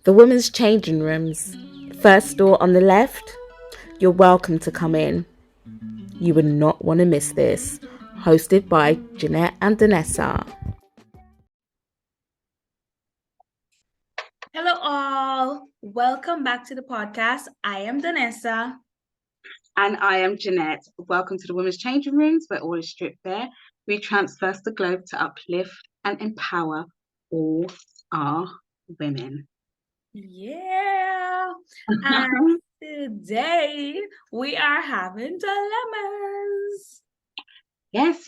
The women's changing rooms. First door on the left. You're welcome to come in. You would not want to miss this. Hosted by Ginette and Donessa. Hello, all. Welcome back to the podcast. I am Donessa. And I am Ginette. Welcome to the Women's Changing Rooms, where all is stripped bare. We transverse the globe to uplift and empower all our women. Yeah. And today we are having dilemmas. Yes.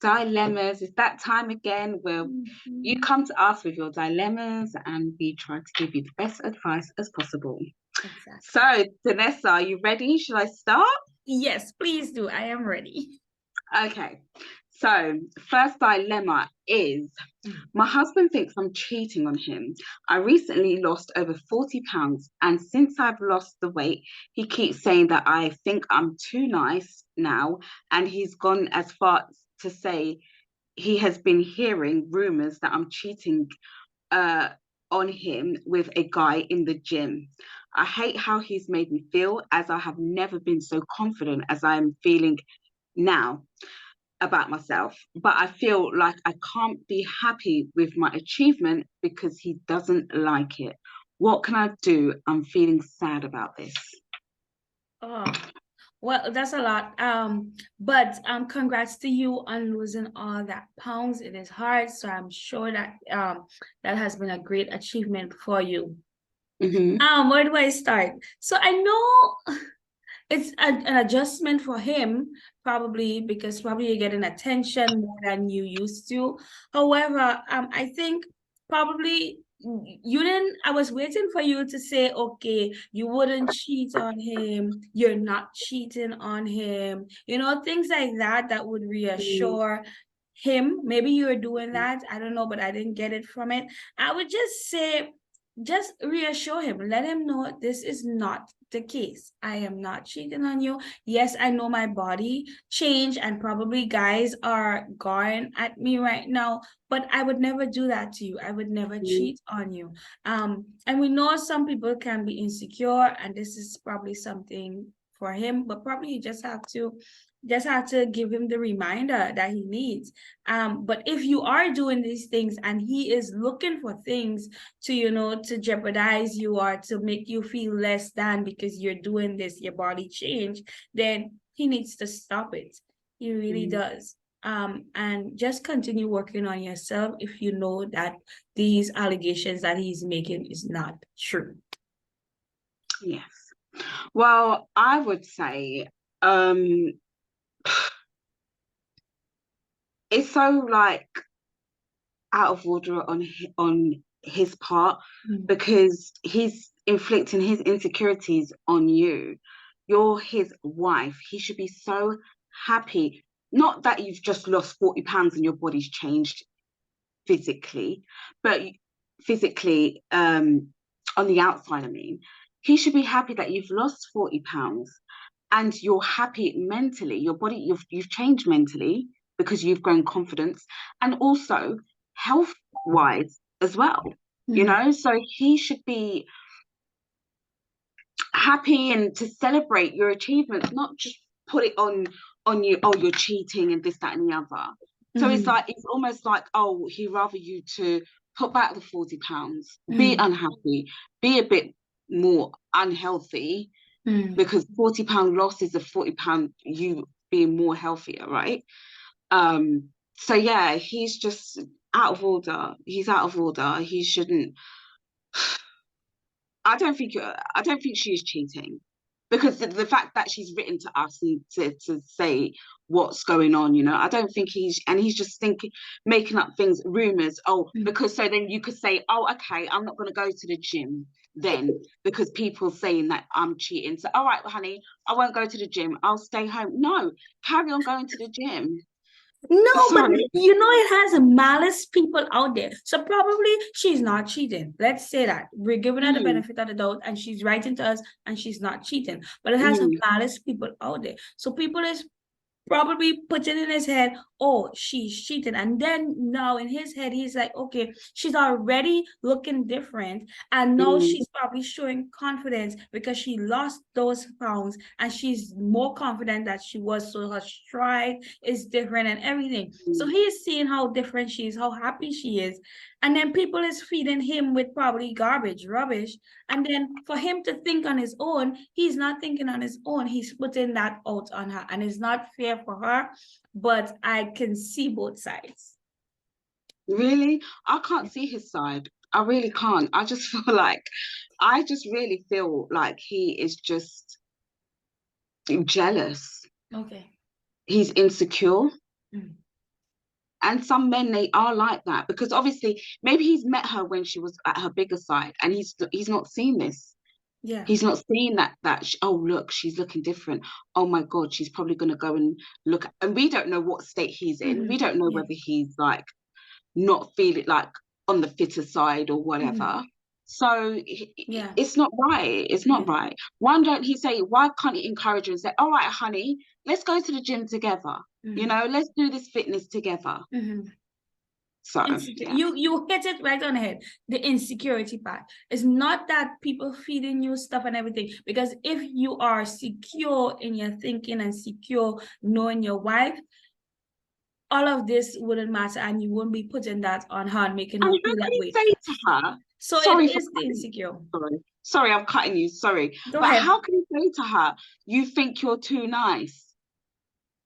Dilemmas. It's that time again where you come to us with your dilemmas and we try to give you the best advice as possible. Exactly. So, Donessa, are you ready? Should I start? Yes, please do. I am ready. Okay. So, first dilemma is my husband thinks I'm cheating on him. I recently lost over 40 pounds, and since I've lost the weight, he keeps saying that I think I'm too nice now, and he's gone as far to say he has been hearing rumors that I'm cheating on him with a guy in the gym. I hate how he's made me feel, as I have never been so confident as I am feeling now about myself, but I feel like I can't be happy with my achievement because he doesn't like it. What can I do? I'm feeling sad about this. Oh, well, that's a lot. But congrats to you on losing all that pounds. It is hard, so I'm sure that that has been a great achievement for you. Where do I start? So I know it's an adjustment for him, probably because probably you're getting attention more than you used to. However, I think probably you didn't. I was waiting for you to say, okay, you wouldn't cheat on him. You're not cheating on him. You know, things like that that would reassure him. Maybe you're doing that. I don't know, but I didn't get it from it. I would just say, just reassure him, let him know this is not the case. I am not cheating on you. Yes, I know my body changed and probably guys are going at me right now, but I would never do that to you. I would never cheat on you. And we know some people can be insecure, and this is probably something for him, but probably you just have to give him the reminder that he needs. But if you are doing these things and he is looking for things to jeopardize you or to make you feel less than because you're doing this, your body change, then he needs to stop it. He really does. And just continue working on yourself if you know that these allegations that he's making is not true. Yes. Well, I would say it's so like out of order on his part because he's inflicting his insecurities on you. You're his wife. He should be so happy. Not that you've just lost 40 pounds and your body's changed physically, but physically on the outside, I mean. He should be happy that you've lost 40 pounds and you're happy mentally. Your body, you've changed mentally because you've grown confidence, and also health wise as well, so he should be happy and to celebrate your achievements, not just put it on you, oh, you're cheating and this, that, and the other. So it's like, it's almost like, oh, he'd rather you to put back the 40 pounds, be unhappy, be a bit more unhealthy, because 40 pound loss is a 40 pound you being more healthier, right? So yeah, he's just out of order. He's out of order. He shouldn't. I don't think she is cheating, because the fact that she's written to us and to say what's going on, I don't think he's just thinking, making up things, rumors. Oh, because so then you could say, oh, okay, I'm not going to go to the gym then because people saying that I'm cheating. So, all right, well, honey, I won't go to the gym. I'll stay home. No, carry on going to the gym. No, but it has malice people out there. So probably she's not cheating. Let's say that. We're giving her the benefit of the doubt and she's writing to us and she's not cheating. But it has malice people out there. So people is probably putting in his head, oh, she's cheating. And then now in his head, he's like, okay, she's already looking different. And now she's probably showing confidence because she lost those pounds and she's more confident that she was. So her stride is different and everything. So he's seeing how different she is, how happy she is. And then people is feeding him with probably garbage, rubbish. And then for him to think on his own, he's not thinking on his own. He's putting that out on her. And it's not fair for her, but I can see both sides. Really? I can't see his side. I really can't. I just really feel like he is just jealous. Okay. He's insecure. Mm. And some men, they are like that because obviously maybe he's met her when she was at her bigger side and he's not seen this. Yeah. He's not seeing oh, look, she's looking different. Oh my God, she's probably going to go and look. And we don't know what state he's in. We don't know whether he's like not feeling like on the fitter side or whatever. So it's not right. It's not right. Why can't he encourage her and say, all right, honey, let's go to the gym together. You know, let's do this fitness together. So yeah. You hit it right on the head. The insecurity part. It's not that people feeding you stuff and everything, because if you are secure in your thinking and secure knowing your wife, all of this wouldn't matter and you wouldn't be putting that on her and making her feel that way. Say to her, so it is the insecure. Sorry, I'm cutting you. Sorry. Go ahead. How can he say to her, you think you're too nice?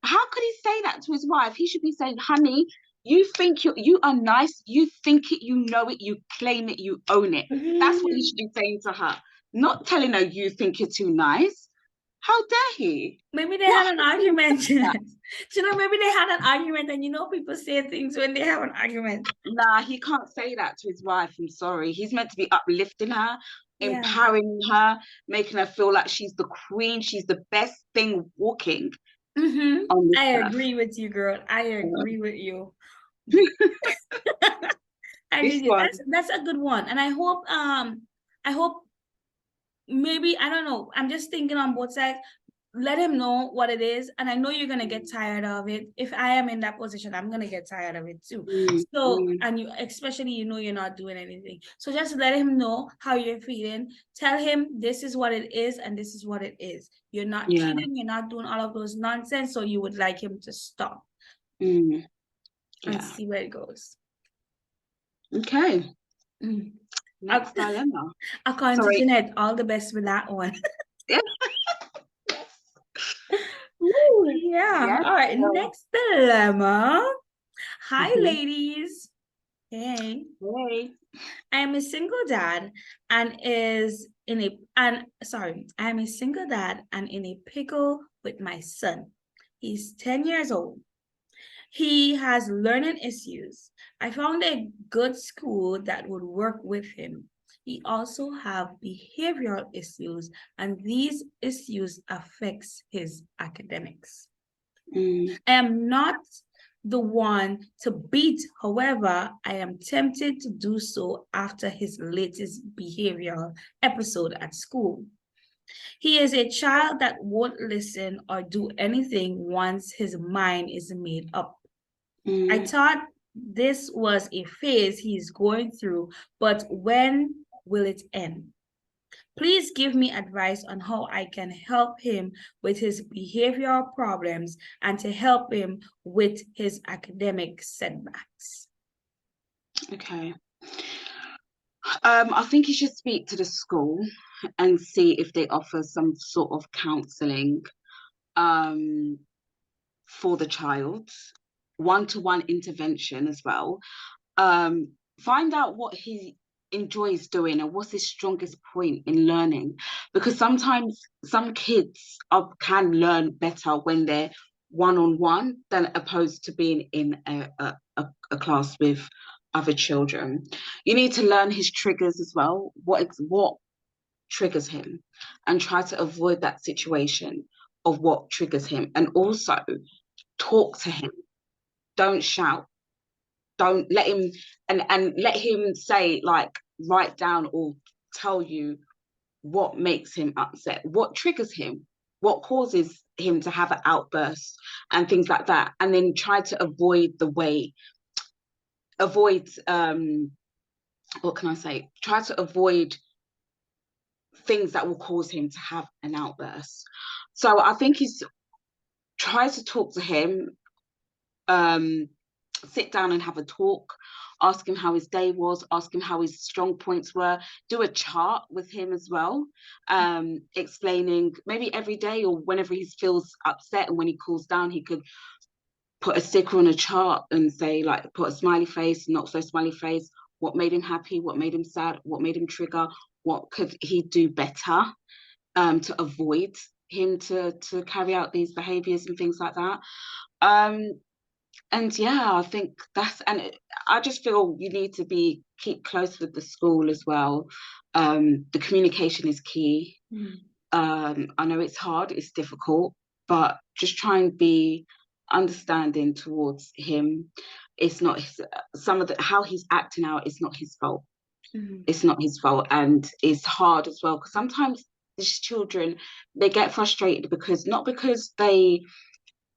How could he say that to his wife? He should be saying, honey, you think you are nice, you think it, you know it, you claim it, you own it. That's what he should be saying to her. Not telling her you think you're too nice. How dare he? Maybe they had an argument. You know, maybe they had an argument, and you know, people say things when they have an argument. Nah, he can't say that to his wife. I'm sorry. He's meant to be uplifting her, empowering her, making her feel like she's the queen, she's the best thing walking. I agree with you, girl. I agree with you. That's a good one. And I hope maybe, I don't know, I'm just thinking on both sides. Let him know what it is, and I know you're gonna get tired of it. If I am in that position, I'm gonna get tired of it too. So and you especially, you know, you're not doing anything, so just let him know how you're feeling. Tell him this is what it is and this is what it is. You're not cheating, you're not doing all of those nonsense, so you would like him to stop and see where it goes. Okay. Next dilemma. According to Ginette, all the best with that one. Yeah. All right. Next dilemma. Hi, ladies. Hey. I am a single dad and I am a single dad and in a pickle with my son. He's 10 years old. He has learning issues. I found a good school that would work with him. He also have behavioral issues, and these issues affects his academics. I am not the one to beat, however, I am tempted to do so after his latest behavioral episode at school. He is a child that won't listen or do anything once his mind is made up. I thought this was a phase he's going through, but when will it end? Please give me advice on how I can help him with his behavioral problems and to help him with his academic setbacks. Okay. I think you should speak to the school and see if they offer some sort of counselling for the child, one-to-one intervention as well. Find out what he enjoys doing and what's his strongest point in learning, because sometimes some kids can learn better when they're one-on-one than opposed to being in a class with other children. You need to learn his triggers as well, what triggers him, and try to avoid that situation of what triggers him, and also talk to him. Don't shout. Don't let him, and let him say, like, write down or tell you what makes him upset, what triggers him. what causes him to have an outburst and things like that, and then try to avoid what can I say? Try to avoid things that will cause him to have an outburst. So I think he's try to talk to him, sit down and have a talk, ask him how his day was, ask him how his strong points were, do a chart with him as well, explaining maybe every day or whenever he feels upset, and when he cools down, he could put a sticker on a chart and say, like, put a smiley face, not so smiley face, what made him happy, what made him sad, what made him trigger, what could he do better to avoid him to carry out these behaviors and things like that. And yeah, I think I just feel you need to keep close with the school as well. The communication is key. I know it's hard, it's difficult, but just try and be understanding towards him. It's not how he's acting out is not his fault. It's not his fault, and it's hard as well, because sometimes these children, they get frustrated not because they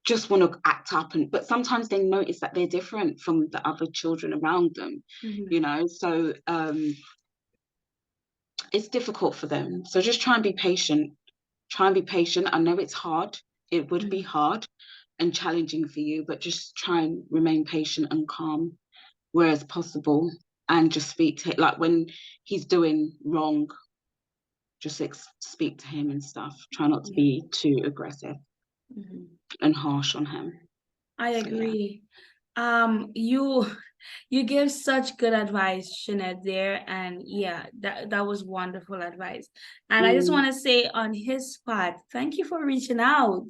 just want to act up, but sometimes they notice that they're different from the other children around them, so it's difficult for them. So just try and be patient. I know it's hard. It would be hard and challenging for you, but just try and remain patient and calm whereas possible, and just speak to him. Like when he's doing wrong, just speak to him and stuff. Try not to be too aggressive and harsh on him. I agree. You gave such good advice, Ginette, there, and yeah, that was wonderful advice. And I just want to say on his part, thank you for reaching out.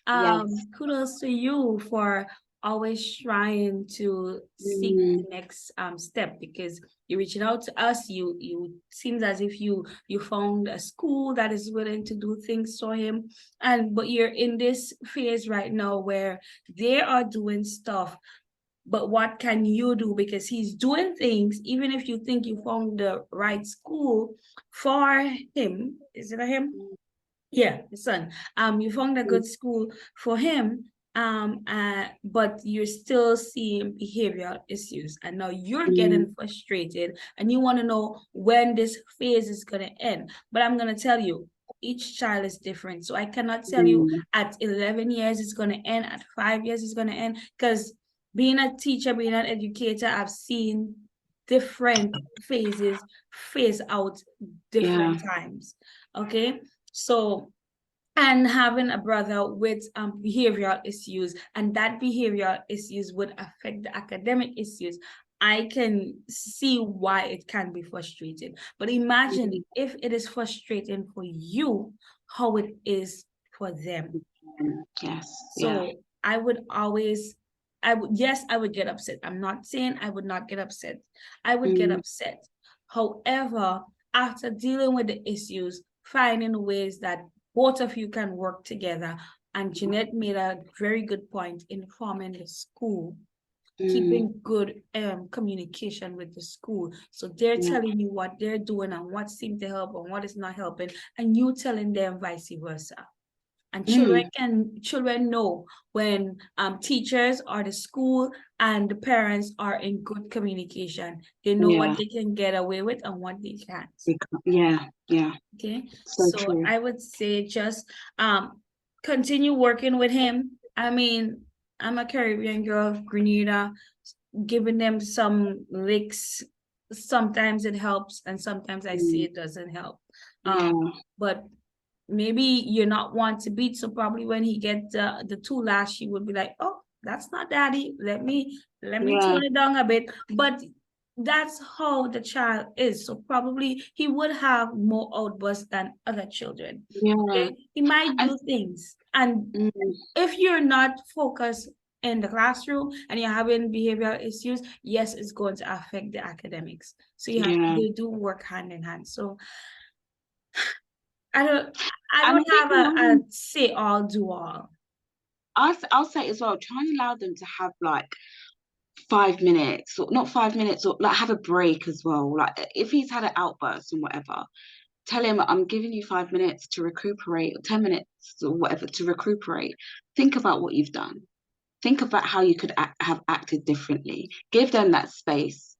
Yes. Kudos to you for always trying to seek the next step, because you're reaching out to us. You seems as if you found a school that is willing to do things for him, but you're in this phase right now where they are doing stuff. But what can you do? Because he's doing things, even if you think you found the right school for him. Is it a him? Yeah, the son. You found a good school for him, but you're still seeing behavioral issues, and now you're getting frustrated, and you want to know when this phase is gonna end. But I'm gonna tell you, each child is different, so I cannot tell you at 11 years it's gonna end, at 5 years it's gonna end, because being a teacher, being an educator, I've seen different phases phase out different times. Okay, so, and having a brother with behavioral issues, and that behavioral issues would affect the academic issues, I can see why it can be frustrating. But imagine if it is frustrating for you, how it is for them. Yes. So I would always, yes, I would get upset. I'm not saying I would not get upset. I would get upset. However, after dealing with the issues, finding ways that both of you can work together. And Ginette made a very good point, informing the school, keeping good communication with the school. So they're telling you what they're doing and what seems to help and what is not helping, and you telling them vice versa. And children know when teachers or the school and the parents are in good communication. They know what they can get away with and what they can't. Yeah. Okay. So true. I would say just continue working with him. I mean, I'm a Caribbean girl, Grenada, giving them some licks. Sometimes it helps, and sometimes I see it doesn't help. But maybe you're not one to beat, so probably when he gets the 2 lash, he would be like, oh, that's not daddy, let me tone it down a bit. But that's how the child is, so probably he would have more outbursts than other children. Okay? He might do things, and if you're not focused in the classroom and you're having behavioral issues, yes, it's going to affect the academics. So they do work hand in hand. So I don't have a say all, do all. I'll say as well, try and allow them to have like 5 minutes, or not 5 minutes, or like have a break as well. Like if he's had an outburst and whatever, Tell him, I'm giving you 5 minutes to recuperate, or 10 minutes or whatever to recuperate. Think about what you've done. Think about how you could have acted differently. Give them that space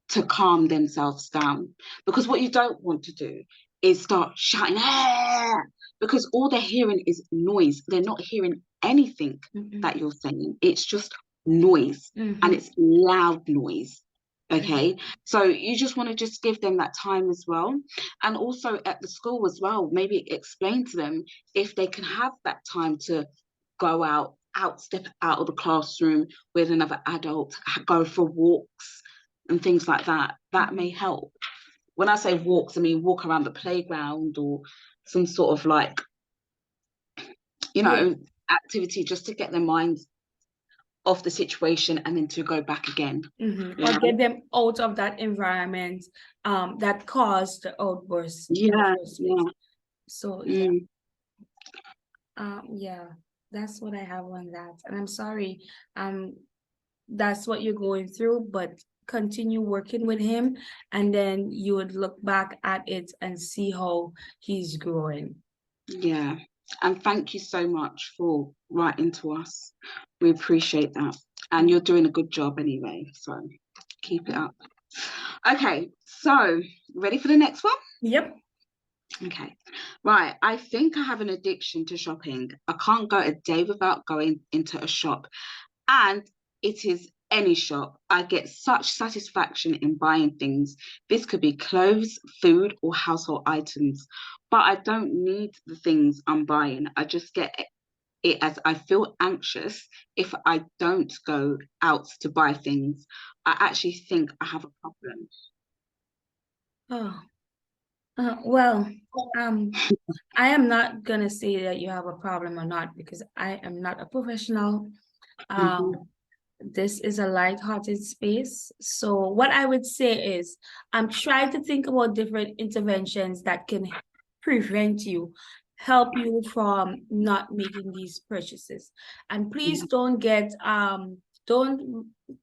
to calm themselves down. Because what you don't want to do is start shouting, ah! Because all they're hearing is noise. They're not hearing anything that you're saying. It's just noise, and it's loud noise. Okay, so you just want to just give them that time as well. And also at the school as well, maybe explain to them if they can have that time to go step out of the classroom with another adult, go for walks and things like that. That may help. When I say walks, I mean walk around the playground or some sort of like, activity, just to get their minds off the situation and then to go back again. Or get them out of that environment that caused the outburst in the first place. So that's what I have on that. And I'm sorry, that's what you're going through, but continue working with him, and then you would look back at it and see how he's growing. Yeah. And thank you so much for writing to us. We appreciate that. And you're doing a good job anyway, so keep it up. Okay, so ready for the next one? Yep. Okay, right. I think I have an addiction to shopping. I can't go a day without going into a shop, and it is any shop. I get such satisfaction in buying things. This could be clothes, food, or household items, but I don't need the things I'm buying. I just get it as I feel anxious if I don't go out to buy things. I actually think I have a problem. Well, I am not gonna say that you have a problem or not, because I am not a professional. This is a light-hearted space. So what I would say is, I'm trying to think about different interventions that can prevent you, help you from not making these purchases. And please don't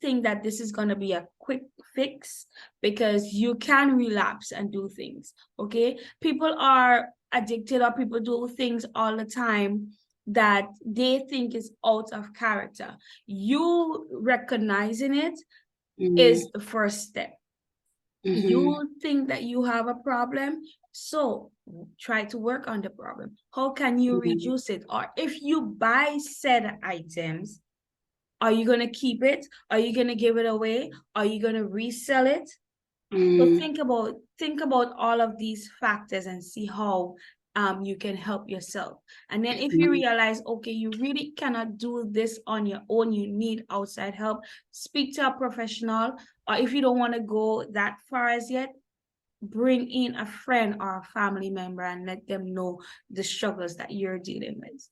think that this is going to be a quick fix, because you can relapse and do things. Okay, people are addicted, or people do things all the time that they think is out of character. You recognizing it is the first step. You think that you have a problem, so try to work on the problem. How can you reduce it? Or if you buy said items, are you going to keep it? Are you going to give it away? Are you going to resell it? So think about all of these factors and see how you can help yourself. And then if you realize, okay, you really cannot do this on your own, you need outside help, speak to a professional. Or if you don't want to go that far as yet, bring in a friend or a family member and let them know the struggles that you're dealing with.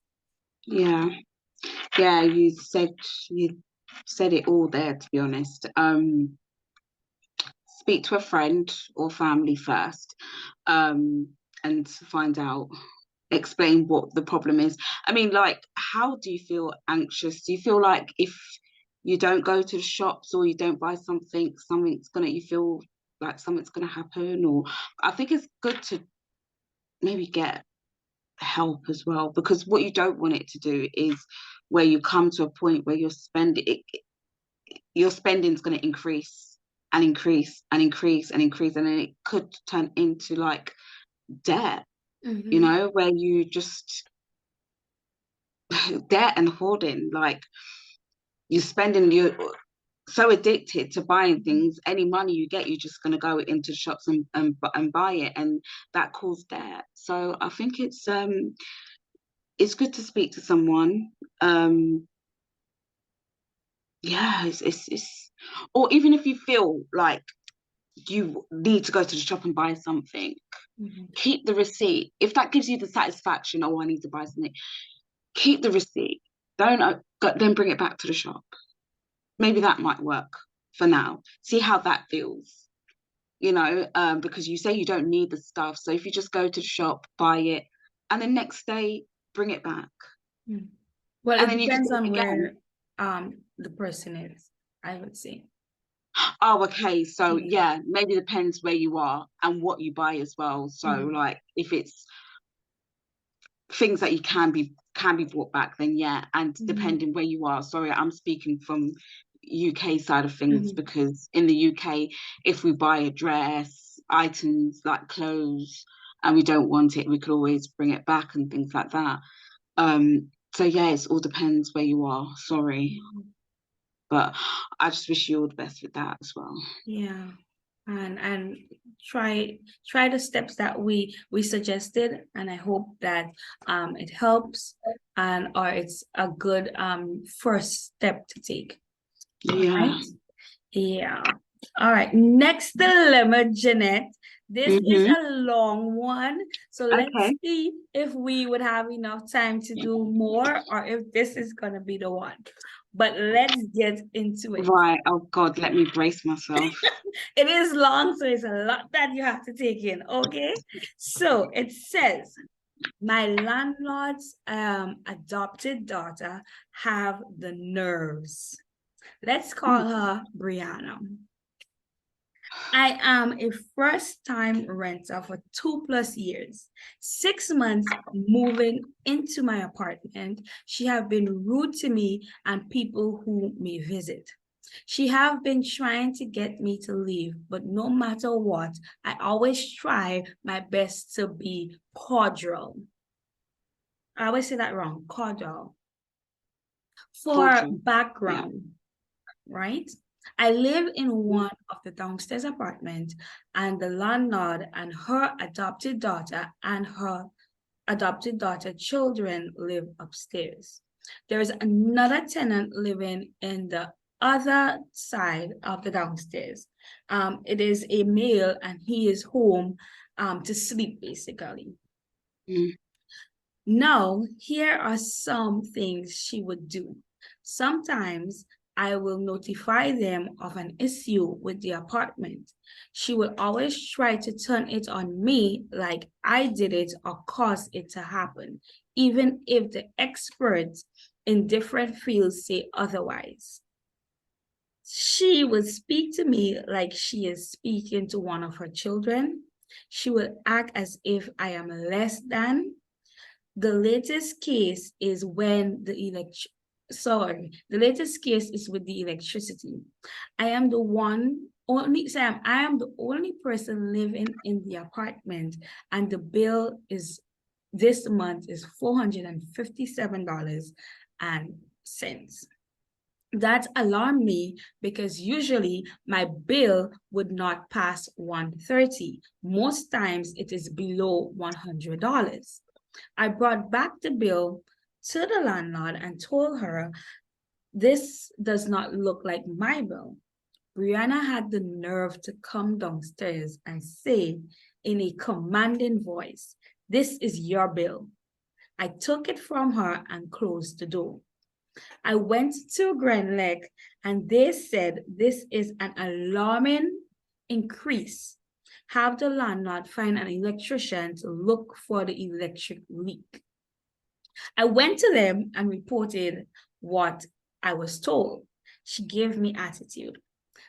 Yeah, you said it all there, to be honest. Speak to a friend or family first, and find out, explain what the problem is. I mean, like, how do you feel anxious? Do you feel like if you don't go to the shops or you don't buy something, you feel like something's gonna happen? Or I think it's good to maybe get help as well, because what you don't want it to do is where you come to a point where your spending's going to increase and increase and increase and increase, and then it could turn into like debt, where you just debt and hoarding, like you're so addicted to buying things. Any money you get, you're just going to go into shops and buy it, and that caused debt. So I think it's good to speak to someone. It's or even if you feel like you need to go to the shop and buy something, keep the receipt. If that gives you the satisfaction, oh, I need to buy something, keep the receipt. Don't then bring it back to the shop. Maybe that might work for now. See how that feels, because you say you don't need the stuff. So if you just go to the shop, buy it, and then next day bring it back. Well, and it depends on where the person is, I would say. Oh, okay. So Yeah. yeah, maybe depends where you are and what you buy as well. So Mhm. like if it's things that you can be brought back, then yeah, and Mhm. depending where you are. Sorry, I'm speaking from UK side of things, Mhm. because in the UK, if we buy a dress, items like clothes, and we don't want it, we could always bring it back and things like that. So yeah, it all depends where you are. Sorry, Mhm. but I just wish you all the best with that as well. Yeah. And try the steps that we suggested, and I hope that it helps, and or it's a good first step to take. All Yeah. right. Yeah. All right. Next dilemma, Jeanette. This is Mm-hmm. a long one. So let's Okay. see if we would have enough time to do more, or if this is gonna be the one. But let's get into it. Right. Oh God, let me brace myself. It is long, so it's a lot that you have to take in. Okay. So it says, my landlord's adopted daughter have the nerves. Let's call her Brianna. I am a first-time renter for 2+ years. 6 months moving into my apartment, she have been rude to me and people who may visit. She have been trying to get me to leave, but no matter what, I always try my best to be cordial. I always say that wrong, cordial. For Cordial. Yeah. background, right? I live in one of the downstairs apartment, and the landlord and her adopted daughter and her adopted daughter children live upstairs. There is another tenant living in the other side of the downstairs. It is a male, and he is home to sleep basically. Mm. Now, here are some things she would do. Sometimes I will notify them of an issue with the apartment. She will always try to turn it on me like I did it or caused it to happen, even if the experts in different fields say otherwise. She will speak to me like she is speaking to one of her children. She will act as if I am less than. The latest case is when the latest case is with the electricity. I am the only person living in the apartment, and the bill is this month is $457 and cents. That alarmed me because usually my bill would not pass 130. Most times it is below $100. I brought back the bill to the landlord and told her, this does not look like my bill. Brianna had the nerve to come downstairs and say in a commanding voice, this is your bill. I took it from her and closed the door. I went to Grand Lake and they said this is an alarming increase. Have the landlord find an electrician to look for the electric leak. I went to them and reported what I was told. She gave me attitude.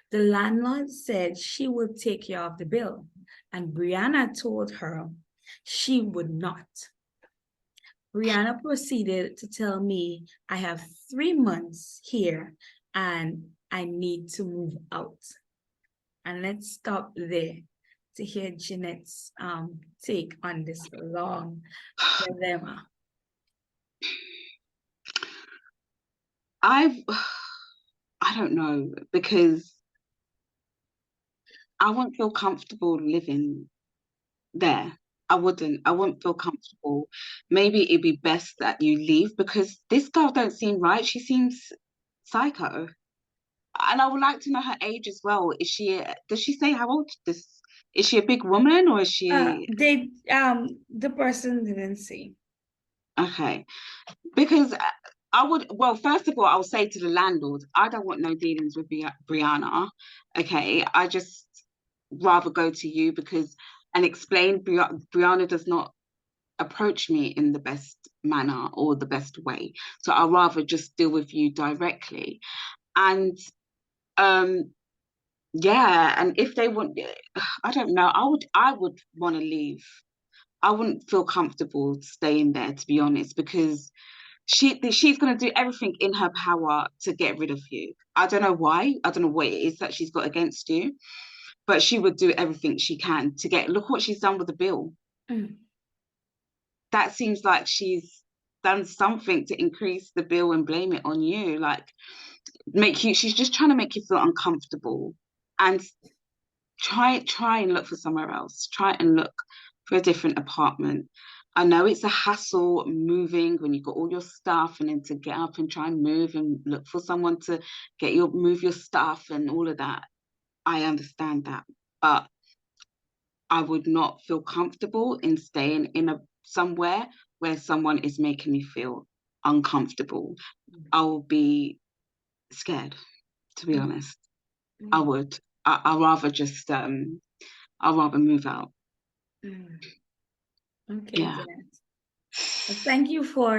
The landlord said she would take care of the bill, and Brianna told her she would not. Brianna proceeded to tell me I have 3 months here and I need to move out. And let's stop there to hear Ginette's take on this long dilemma. I've I don't know, because I wouldn't feel comfortable living there. I wouldn't feel comfortable. Maybe it'd be best that you leave, because this girl don't seem right. She seems psycho. And I would like to know her age as well. Does she say how old this is? She a big woman, or is she The person didn't say. okay? Because I would, well, first of all, I'll say to the landlord, I don't want no dealings with Brianna. Okay, I just rather go to you, because and explain Brianna does not approach me in the best manner or the best way. So I'll rather just deal with you directly. And um Yeah, and if they want, I don't know. I would want to leave. I wouldn't feel comfortable staying there, to be honest, because she's going to do everything in her power to get rid of you. I don't know why. I don't know what it is that she's got against you, but she would do everything she can to get. Look what she's done with the bill. Mm. That seems like she's done something to increase the bill and blame it on you. Like make you. She's just trying to make you feel uncomfortable, and try and look for somewhere else. Try and look for a different apartment. I know it's a hassle moving when you've got all your stuff and then to get up and try and move and look for someone to move your stuff and all of that. I understand that. But I would not feel comfortable in staying in a somewhere where someone is making me feel uncomfortable. I will be scared, to be honest. I Mm. would. I'd rather just I'd rather move out. Mm. Okay, Yeah. Jeanette. Thank you for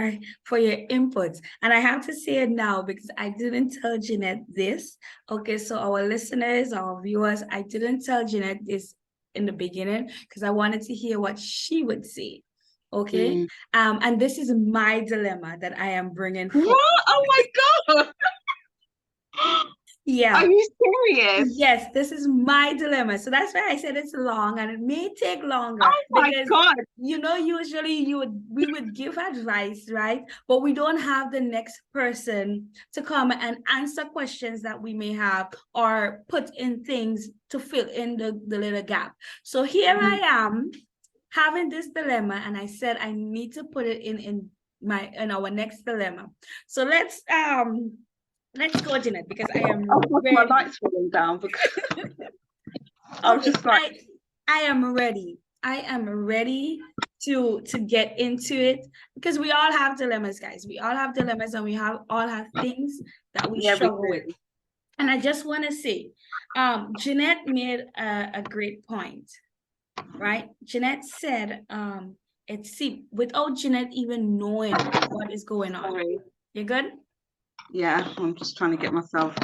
your inputs. And I have to say it now because I didn't tell Jeanette this. Okay, so our listeners, our viewers, I didn't tell Jeanette this in the beginning because I wanted to hear what she would say. Okay. Mm. And this is my dilemma that I am bringing forth. What? Oh my God. Are Yeah. you serious? Yes, this is my dilemma. So that's why I said it's long and it may take longer Oh my because God. usually we would give advice, right? But we don't have the next person to come and answer questions that we may have or put in things to fill in the little gap. So here I am having this dilemma, and I said I need to put it in our next dilemma. So let's go, Ginette, because I am Of course, my ready. lights falling down because I was Okay, just like, I am ready. I am ready to get into it because we all have dilemmas, guys. We all have dilemmas, and we all have things that we yeah, we struggle with. do. And I just want to say, Ginette made a great point, right? Ginette said, without Ginette even knowing what is going on. Sorry. You good? Yeah, I'm just trying to get myself.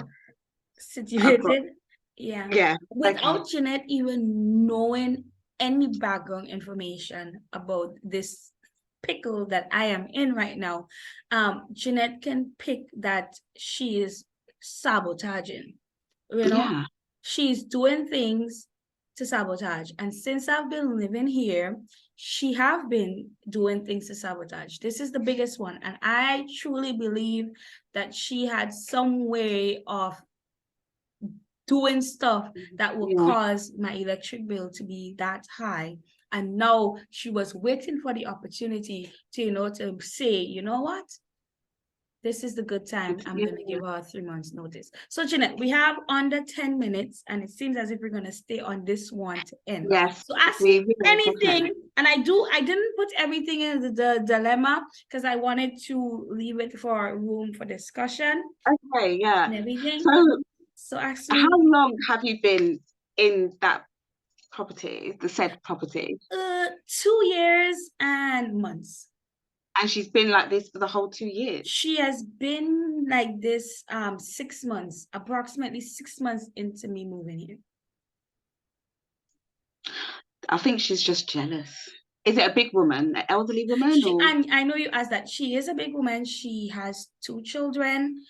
Situated? Yeah. Yeah. Without Okay. Ginette even knowing any background information about this pickle that I am in right now, Ginette can pick that she is sabotaging. Yeah. She's doing things to sabotage. And since I've been living here, she have been doing things to sabotage. This is the biggest one. And I truly believe that she had some way of doing stuff that will Yeah. cause my electric bill to be that high. And now she was waiting for the opportunity to, to say, you know what? This is the good time. I'm going to give her 3 months notice. So Ginette, we have under 10 minutes and it seems as if we're going to stay on this one to end. Yes. So ask me anything. And I didn't put everything in the dilemma because I wanted to leave it for room for discussion Okay. Yeah. and everything. So, So ask how me. long have you been in that property, the said property? 2 years and months. And she's been like this for the whole 2 years. She has been like this 6 months, approximately 6 months into me moving here. I think she's just jealous. Is it a big woman, an elderly woman, or? And I know you asked that. She is a big woman. She has 2 children.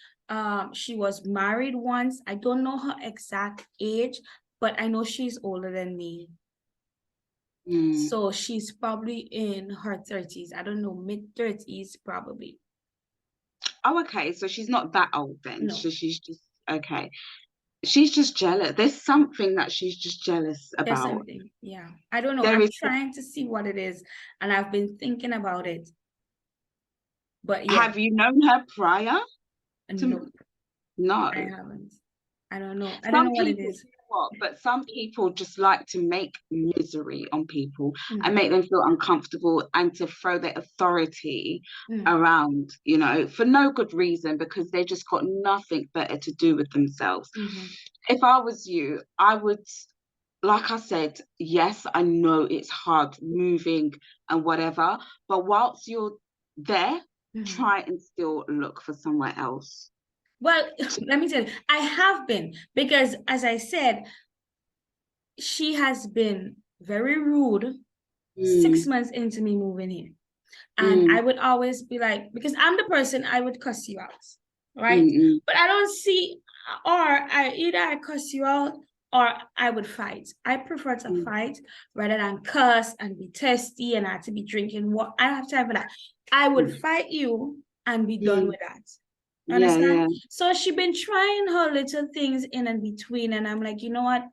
She was married once. I don't know her exact age, but I know she's older than me. So she's probably in her 30s. I don't know, mid-30s probably. Oh, okay. So she's not that old then. No. So she's just okay. She's just jealous. There's something that she's just jealous There's about. something. Yeah. I don't know. There I'm is. trying to see what it is, and I've been thinking about it. But yeah, Have you known her prior? nope, No. I haven't. I don't know. I don't Some know what it people, is. you know what? But some people just like to make misery on people and Mm, make them feel uncomfortable and to throw their authority mm, around, for no good reason because they just got nothing better to do with themselves. mhm, If I was you, I would, like I said, yes, I know it's hard moving and whatever, but whilst you're there, mhm. try and still look for somewhere else. Well, let me tell you, I have been, because as I said, she has been very rude 6 months into me moving here. And I would always be like, because I'm the person, I would cuss you out, right? But I don't see, or either I cuss you out or I would fight. I prefer to fight rather than cuss and be testy and I have to be drinking what I don't have time for that. I would fight you and be done with that. Understand? So she been trying her little things in and between, and I'm like, you know what?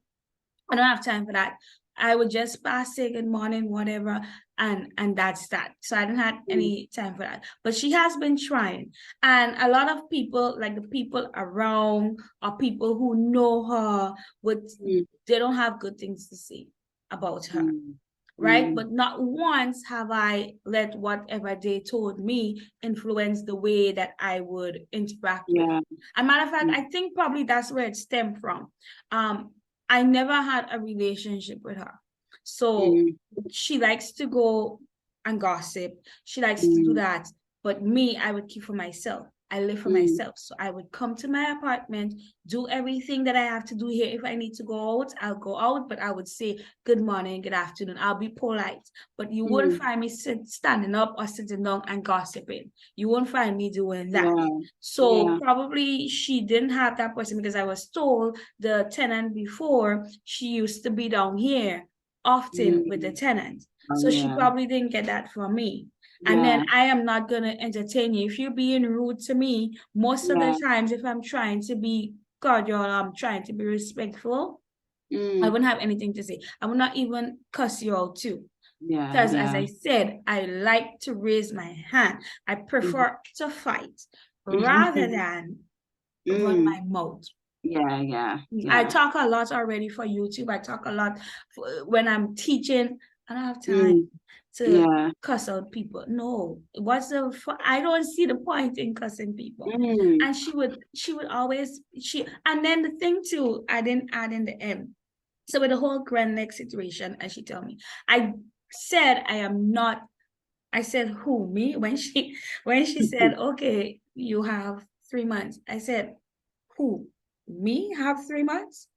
I don't have time for that. I would just pass, say good morning, whatever, and that's that. So I didn't have any time for that. But she has been trying. And a lot of people, like the people around or people who know her, they don't have good things to say about her. Right? But not once have I let whatever they told me influence the way that I would interact with her. As a matter of fact, I think probably that's where it stemmed from. I never had a relationship with her. So she likes to go and gossip. She likes to do that. But me, I would keep for myself. I live for myself. So I would come to my apartment, do everything that I have to do here. If I need to go out, I'll go out. But I would say good morning, good afternoon. I'll be polite. But you wouldn't find me standing up or sitting down and gossiping. You won't find me doing that. So probably she didn't have that person, because I was told the tenant before, she used to be down here often with the tenant. So she probably didn't get that from me. And then I am not going to entertain you. If you're being rude to me, most of the times, if I'm trying to be cordial, I'm trying to be respectful, I wouldn't have anything to say. I would not even cuss you out too. Because as I said, I like to raise my hand. I prefer to fight rather than run my mouth. I talk a lot already for YouTube. I talk a lot when I'm teaching. I don't have time to cuss out people. No, I don't see the point in cussing people. And she would always, and then the thing too, I didn't add in the end. So with the whole grand neck situation, and she told me, I said, I am not, I said, who, me? When she said, okay, you have 3 months. I said, who? Me have 3 months?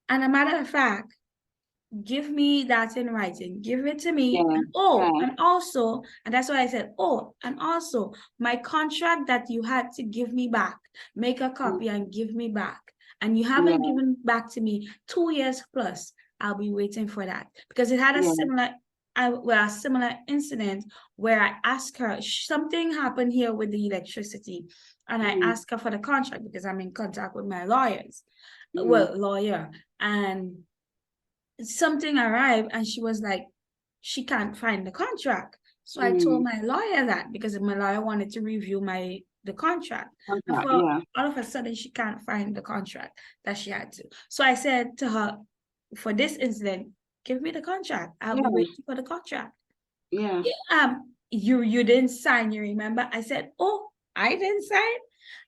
And a matter of fact, give me that in writing. Give it to me. And and also, and that's why I said, and also my contract that you had to give me back, make a copy and give me back. And you haven't given back to me 2 years plus. I'll be waiting for that, because it had a similar incident where I asked her, something happened here with the electricity, and I asked her for the contract because I'm in contact with my lawyer, and something arrived and she was like, she can't find the contract. So I told my lawyer that, because my lawyer wanted to review the contract. All of a sudden, she can't find the contract that she had to. So I said to her, for this incident, give me the contract. I'll be waiting for the contract. You didn't sign, you remember? I said, oh, I didn't sign.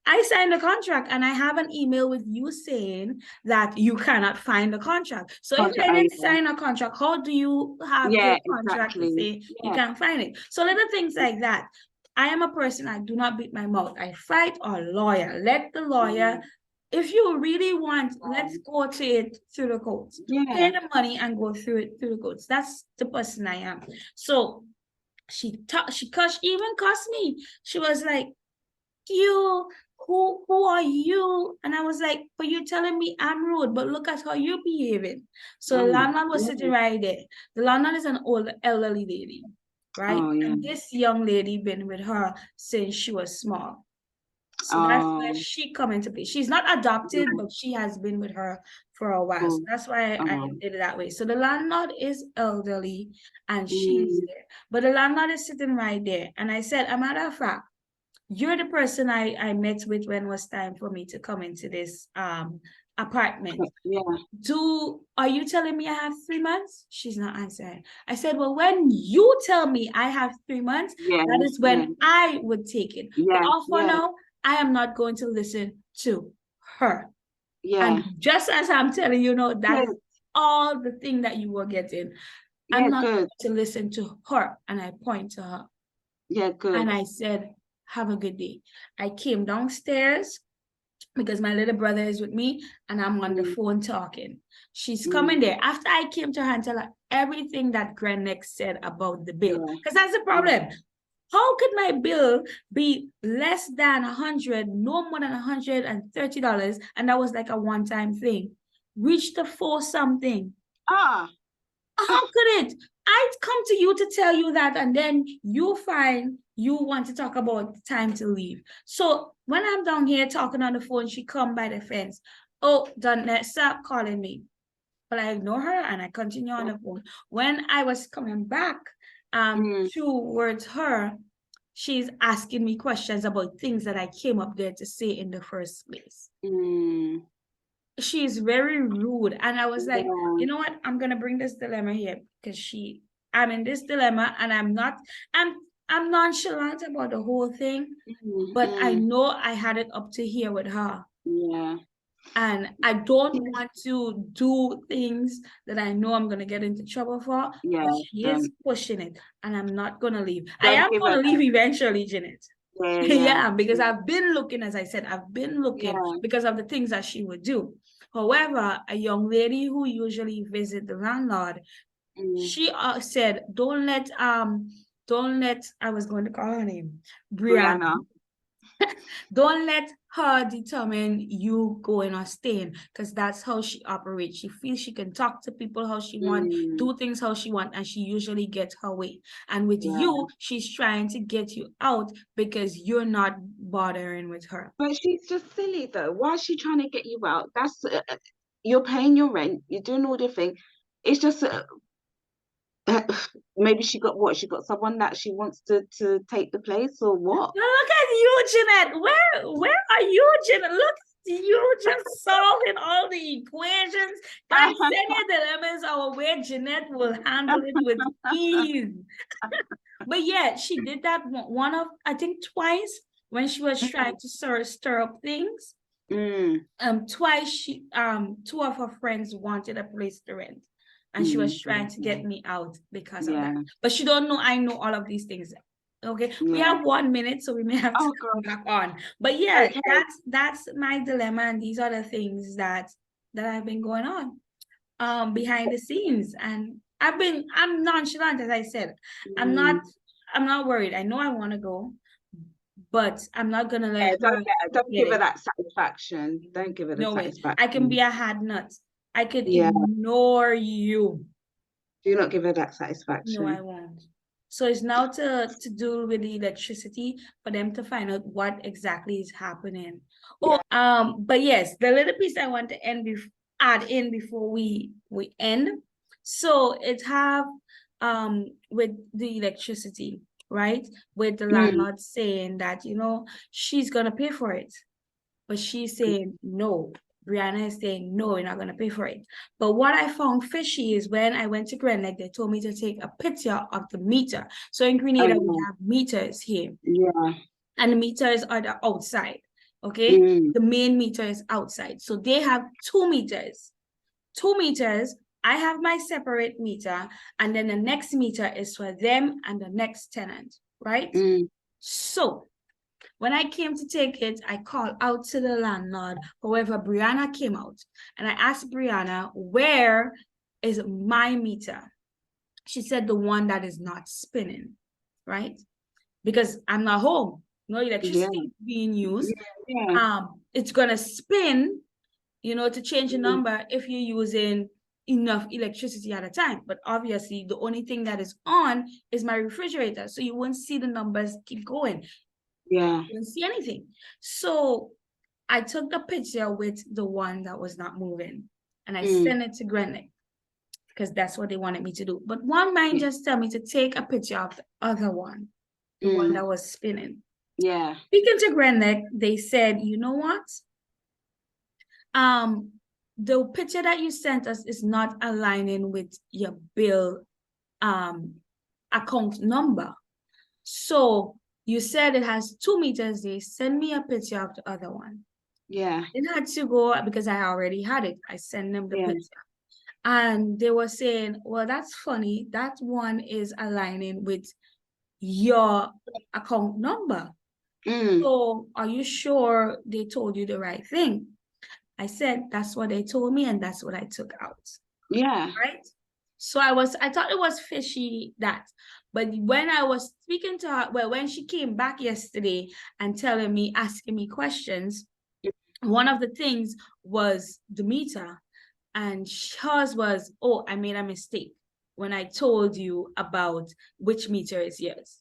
I signed the contract, and I have an email with you saying that you cannot find the contract. So if I didn't sign a contract, how do you have the contract to say you can't find it? So little things like that. I am a person, I do not beat my mouth. I fight or lawyer. Let the lawyer, if you really want, let's go to it through the courts. Pay the money and go through it through the courts. That's the person I am. So she even cussed me. She was like, who are you? And I was like, but you're telling me I'm rude, but look at how you're behaving. So the landlord was sitting right there. The landlord is an old elderly lady, right? And this young lady been with her since she was small. So that's where she come into play. She's not adopted, but she has been with her for a while. So that's why I did it that way. So the landlord is elderly and she's there. But the landlord is sitting right there. And I said, a matter of fact, you're the person I met with when it was time for me to come into this apartment. Are you telling me I have 3 months? She's not answering. I said, well, when you tell me I have 3 months, that is when I would take it. But for now, I am not going to listen to her. And just as I'm telling you, that's all the thing that you were getting. I'm not going to listen to her. And I point to her. And I said, have a good day. I came downstairs because my little brother is with me and I'm on the phone talking. She's coming there after I came to her and tell her everything that Granix said about the bill. Because that's the problem. How could my bill be less than 100, no more than $130, and that was like a one-time thing, reach the 4 something? Ah, How could it? I'd come to you to tell you that, and then you find you want to talk about the time to leave. So when I'm down here talking on the phone, she come by the fence. Oh, Donessa calling me. But I ignore her and I continue on the phone. When I was coming back towards her, she's asking me questions about things that I came up there to say in the first place. She's very rude. And I was like, you know what? I'm gonna bring this dilemma here because I'm in this dilemma and I'm nonchalant about the whole thing, but I know I had it up to here with her. Yeah. And I don't want to do things that I know I'm gonna get into trouble for. Yeah. But she is pushing it, and I'm not gonna leave. I Don't am give gonna her leave eventually, Ginette. Yeah. Because I've been looking, as I said, I've been looking because of the things that she would do. However, a young lady who usually visit the landlord, she said, don't let, I was going to call her name, Brianna. Don't let her determine you going or staying, because that's how she operates. She feels she can talk to people how she wants, do things how she wants, and she usually gets her way. And with you, she's trying to get you out because you're not bothering with her. But she's just silly though. Why is she trying to get you out? That's you're paying your rent, you're doing all the thing. It's just maybe she got someone that she wants to take the place or what? Now look at you, Ginette. Where are you, Ginette? Look at you just solving all the equations. Guys, send your dilemmas our way. Ginette will handle it with ease. But yeah, she did that I think twice when she was trying to stir up things. Twice two of her friends wanted a place to rent. And she was trying to get me out because of that. But she don't know I know all of these things. Okay. We have 1 minute, so we may have to come back on. But yeah, that's my dilemma. And these are the things that have been going on behind the scenes. And I'm nonchalant, as I said. I'm not worried. I know I want to go, but I'm not gonna let her don't give her that satisfaction. Don't give her the satisfaction. I can be a hard nut. I could ignore you. Do not give her that satisfaction. No, I won't. So it's now to do with the electricity for them to find out what exactly is happening. But yes, the little piece I want to add in before we end. So it have with the electricity, right? With the landlord saying that, she's gonna pay for it. But she's saying no. Brianna is saying, no, you're not going to pay for it. But what I found fishy is when I went to Grenada, they told me to take a picture of the meter. So in Grenada, we have meters here. Yeah. And the meters are the outside. Okay. The main meter is outside. So they have 2 meters. 2 meters. I have my separate meter. And then the next meter is for them and the next tenant. Right? So when I came to take it, I called out to the landlord. However, Brianna came out and I asked Brianna, where is my meter? She said the one that is not spinning, right? Because I'm not home. No electricity being used. It's going to spin, to change the number if you're using enough electricity at a time. But obviously, the only thing that is on is my refrigerator. So you won't see the numbers keep going. Yeah. Didn't see anything. So I took the picture with the one that was not moving and I sent it to Grenade because that's what they wanted me to do. But one man just tell me to take a picture of the other one, the one that was spinning. Yeah. Speaking to Grenade, they said, you know what? The picture that you sent us is not aligning with your bill account number. So you said it has 2 meters. They send me a picture of the other one. Yeah. It had to go because I already had it. I sent them the picture. And they were saying, well, that's funny. That one is aligning with your account number. So are you sure they told you the right thing? I said, that's what they told me, and that's what I took out. Yeah. Right? So I thought it was fishy that, but when I was speaking to her, well, when she came back yesterday and telling me, asking me questions, one of the things was the meter, and hers was, oh, I made a mistake when I told you about which meter is yours.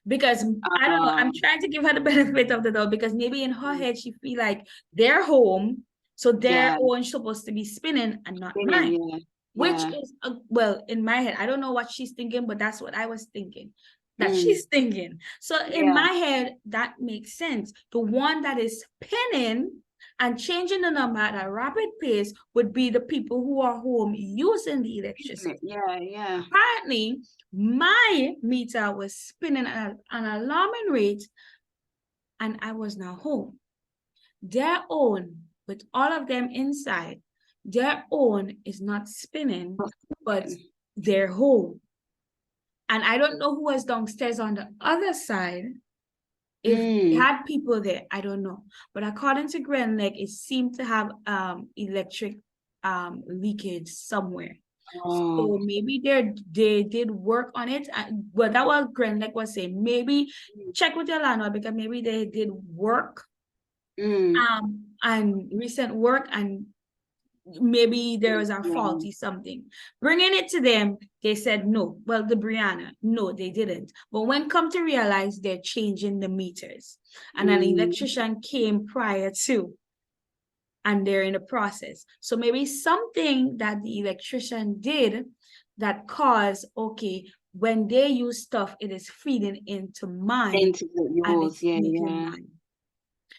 Because I don't know, I'm trying to give her the benefit of the doubt, because maybe in her head she feel like they're home, so their Yeah. own supposed to be spinning and not mine. Yeah. Which Yeah. is, well, in my head, I don't know what she's thinking, but that's what I was thinking, that she's thinking. So in my head, that makes sense. The one that is spinning and changing the number at a rapid pace would be the people who are home using the electricity. Yeah. Yeah. Apparently, my meter was spinning at an alarming rate, and I was now home. Their own, with all of them inside, their own is not spinning, but they're home. And I don't know who was downstairs on the other side. If they had people there, I don't know. But according to Grenleg, it seemed to have electric leakage somewhere. So maybe they did work on it. Well, that was Grenleg was saying. Maybe check with your landlord, because maybe they did work and recent work, and maybe there was a faulty something. Bringing it to them, they said no. Well, the Brianna, no, they didn't. But when come to realize, they're changing the meters, and an electrician came prior to, and they're in the process. So maybe something that the electrician did that caused, okay, when they use stuff, it is feeding into mine, Into and yours. it's Yeah. making Yeah. mine.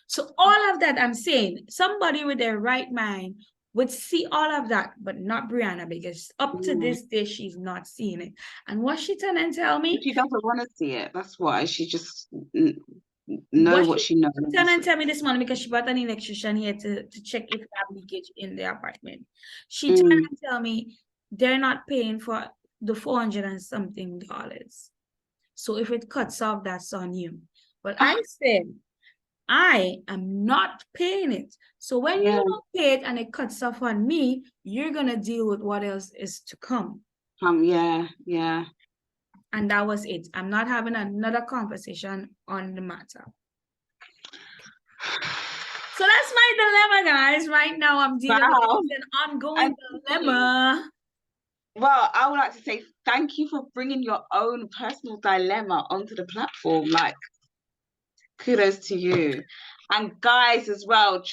So all of that, I'm saying, somebody with their right mind would see all of that, but not Brianna, because up to this day, she's not seeing it. And what she turned and tell me, She doesn't want to see it. That's why she just know what she knows. Turned and tell me this morning, because she brought an electrician here to check if we have leakage in the apartment. She turned and tell me they're not paying for the $400 and something. So if it cuts off, that's on you. But I said, I am not paying it. So when you don't pay it and it cuts off on me, you're going to deal with what else is to come. Yeah. And that was it. I'm not having another conversation on the matter. So that's my dilemma, guys. Right now, I'm dealing with an ongoing dilemma. Well, I would like to say thank you for bringing your own personal dilemma onto the platform. Like, kudos to you. And guys as well,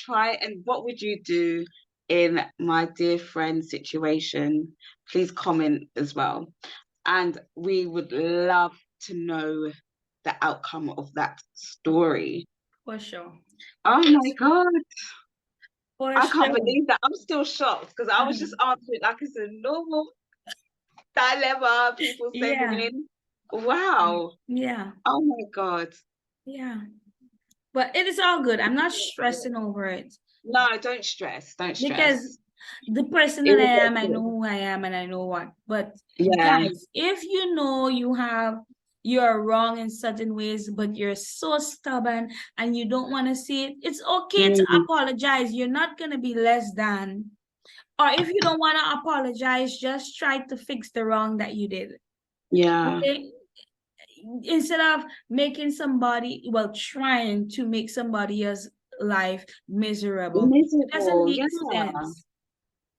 what would you do in my dear friend's situation? Please comment as well. And we would love to know the outcome of that story. For sure. Oh my God. I For can't sure. believe that. I'm still shocked, because I was just answering like it's a normal dilemma, people sending in. Wow. Yeah. Oh my God. Yeah. But it is all good. I'm not stressing over it. No, don't stress. Don't stress. Because the person that I am, I know who I am, and I know what. But guys, if you know you're wrong in certain ways, but you're so stubborn and you don't want to see it, it's okay to apologize. You're not going to be less than. Or if you don't want to apologize, just try to fix the wrong that you did. Yeah. Okay? Instead of trying to make somebody else's life miserable. It doesn't make sense.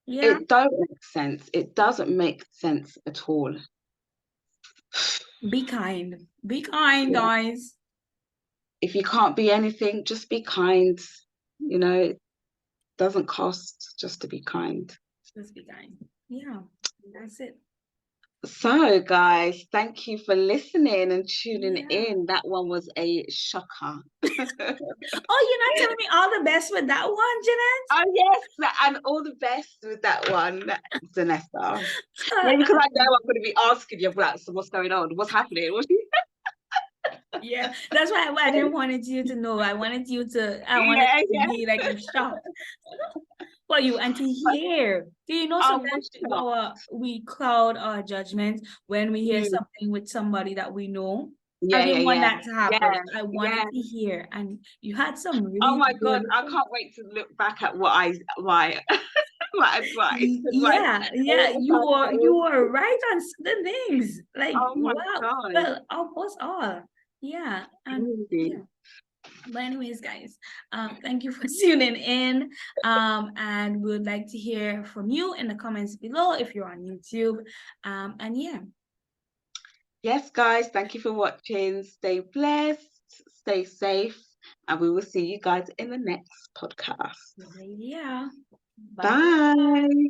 Yeah. It don't make sense. It doesn't make sense at all. Be kind. Be kind, guys. If you can't be anything, just be kind. You know, it doesn't cost just to be kind. Just be kind. Yeah, that's it. So, guys, thank you for listening and tuning in. That one was a shocker. Oh, you're not telling me all the best with that one, Ginette? Oh, yes, and all the best with that one, Donessa. Maybe because I know I'm going to be asking you about, so what's going on? What's happening? Yeah, that's why I didn't want you to know. I wanted you to be like in shock for you and to hear. Do you know sometimes we cloud our judgment when we hear something with somebody that we know? I Yeah, yeah, didn't want yeah. that to happen. Yeah, I wanted yeah. to hear, and you had some Oh really my good. God, I can't wait to look back at what I my my advice and like Yeah, all yeah, the you times I were was. right on certain things. Like, Oh my wow, God, well, almost all. Yeah, and really. yeah. But anyways, guys, thank you for tuning in. And we would like to hear from you in the comments below if you're on YouTube. And yeah, Yes, guys, thank you for watching. Stay blessed, stay safe, and we will see you guys in the next podcast. yeah. Bye. Bye.